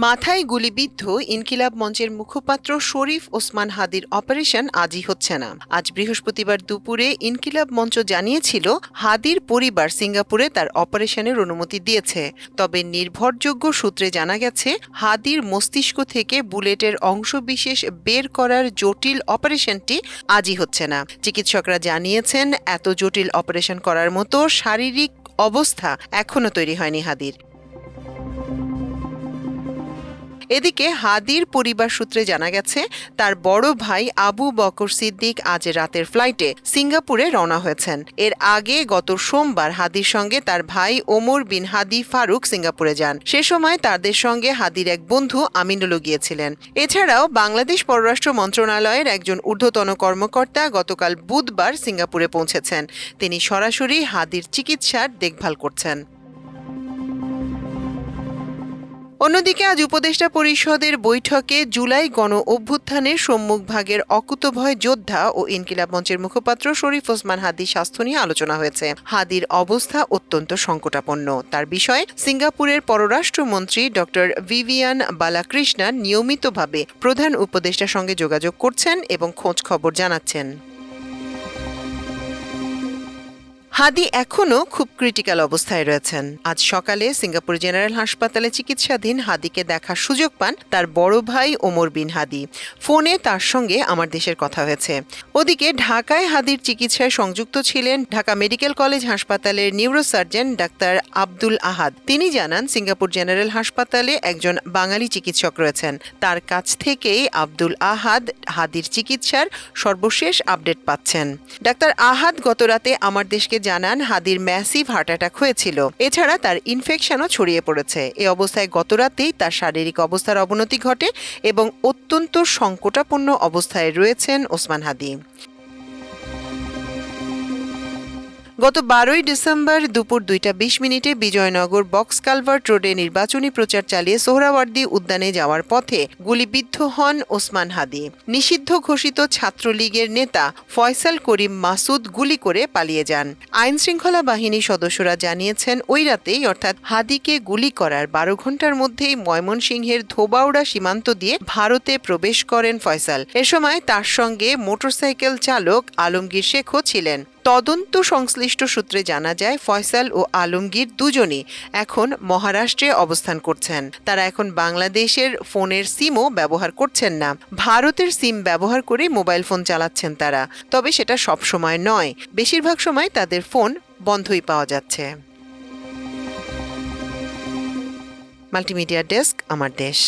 মাথায় গুলিবিদ্ধ ইনকিলাব মঞ্চের মুখপাত্র শরীফ ওসমান হাদির অপারেশন আজই হচ্ছে না। আজ বৃহস্পতিবার দুপুরে ইনকিলাব মঞ্চ জানিয়েছিল হাদির পরিবার সিঙ্গাপুরে তার অপারেশনের অনুমতি দিয়েছে। তবে নির্ভরযোগ্য সূত্রে জানা গেছে হাদির মস্তিষ্ক থেকে বুলেটের অংশবিশেষ বের করার জটিল অপারেশনটি আজই হচ্ছে না। চিকিৎসকরা জানিয়েছেন এত জটিল অপারেশন করার মতো শারীরিক অবস্থা এখনো তৈরি হয়নি হাদির। এদিকে হাদির পরিবার সূত্রে জানা গেছে তার বড় ভাই আবু বকর সিদ্দিক আজ রাতের ফ্লাইটে সিঙ্গাপুরে রওনা হয়েছেন। এর আগে গত সোমবার হাদির সঙ্গে তার ভাই ওমর বিন হাদি ফারুক সিঙ্গাপুরে যান। সে সময় তাদের সঙ্গে হাদির এক বন্ধু আমিনুলও গিয়েছিলেন। এছাড়াও বাংলাদেশ পররাষ্ট্র মন্ত্রণালয়ের একজন ঊর্ধ্বতন কর্মকর্তা গতকাল বুধবার সিঙ্গাপুরে পৌঁছেছেন। তিনি সরাসরি হাদির চিকিৎসার দেখভাল করছেন। অন্যদিকে আজ উপদেষ্টা পরিষদের বৈঠকে জুলাই গণ অভ্যুত্থানের সম্মুখভাগের অকুতভয় যোদ্ধা ও ইনকিলাব মঞ্চের মুখপাত্র শরীফ ওসমান হাদির স্বাস্থ্য নিয়ে আলোচনা হয়েছে। হাদির অবস্থা অত্যন্ত সংকটাপন্ন। তার বিষয়ে সিঙ্গাপুরের পররাষ্ট্রমন্ত্রী ডক্টর ভিভিয়ান বালাকৃষ্ণন নিয়মিতভাবে প্রধান উপদেষ্টার সঙ্গে যোগাযোগ করছেন এবং খোঁজ খবর জানাচ্ছেন। হাদি এখনও খুব ক্রিটিক্যাল অবস্থায় রয়েছেন। আজ সকালে সিঙ্গাপুর জেনারেল হাসপাতালে চিকিৎসাধীন হাদিকে দেখার সুযোগ পান তার বড় ভাই ওমর বিন হাদি। ফোনে তার সঙ্গে আমার দেশের কথা হয়েছে। ওদিকে ঢাকায় হাদির চিকিৎসায় সংযুক্ত ছিলেন ঢাকা মেডিকেল কলেজ হাসপাতালের নিউরোসার্জন ডাক্তার আব্দুল আহাদ। তিনি জানান সিঙ্গাপুর জেনারেল হাসপাতালে একজন বাঙালি চিকিৎসক রয়েছেন। তার কাছ থেকেই আব্দুল আহাদ হাদির চিকিৎসার সর্বশেষ আপডেট পাচ্ছেন। ডাক্তার আহাদ গতরাতে আমার দেশকে জানান হাদির ম্যাসিভ হার্ট অ্যাটাক হয়েছিল। এছাড়া তার ইনফেকশনও ছড়িয়ে পড়েছে। এ অবস্থায় গতরাতেই তার শারীরিক অবস্থার অবনতি ঘটে এবং অত্যন্ত সংকটাপন্ন অবস্থায় রয়েছেন ওসমান হাদি। গত 12ই ডিসেম্বর দুপুর 2:20 বিজয়নগর বক্স কালভার্ট রোডে নির্বাচনী প্রচার চালিয়ে সোহরাওয়ার্দী উদ্যানে যাওয়ার পথে গুলিবিদ্ধ হন ওসমান হাদি। নিষিদ্ধ ঘোষিত ছাত্রলীগের নেতা ফয়সাল করিম মাসুদ গুলি করে পালিয়ে যান। আইনশৃঙ্খলা বাহিনীর সদস্যরা জানিয়েছেন ওই রাতেই অর্থাৎ হাদিকে গুলি করার 12 ঘণ্টার মধ্যেই ময়মনসিংহের ধোবাউড়া সীমান্ত দিয়ে ভারতে প্রবেশ করেন ফয়সাল। এ সময় তার সঙ্গে মোটরসাইকেল চালক আলমগীর শেখও ছিলেন। তদন্ত সংশ্লিষ্ট সূত্রে জানা যায় ফয়সাল ও আলমগীর দুজনই এখন মহারাষ্ট্রে অবস্থান করছেন। তারা এখন বাংলাদেশের ফোনের সিমও ব্যবহার করছেন না। ভারতের সিম ব্যবহার করে মোবাইল ফোন চালাচ্ছেন তারা। তবে সেটা সব সময় নয়, বেশিরভাগ সময় তাদের ফোন বন্ধই পাওয়া যাচ্ছে। মাল্টিমিডিয়া ডেস্ক, আমার দেশ।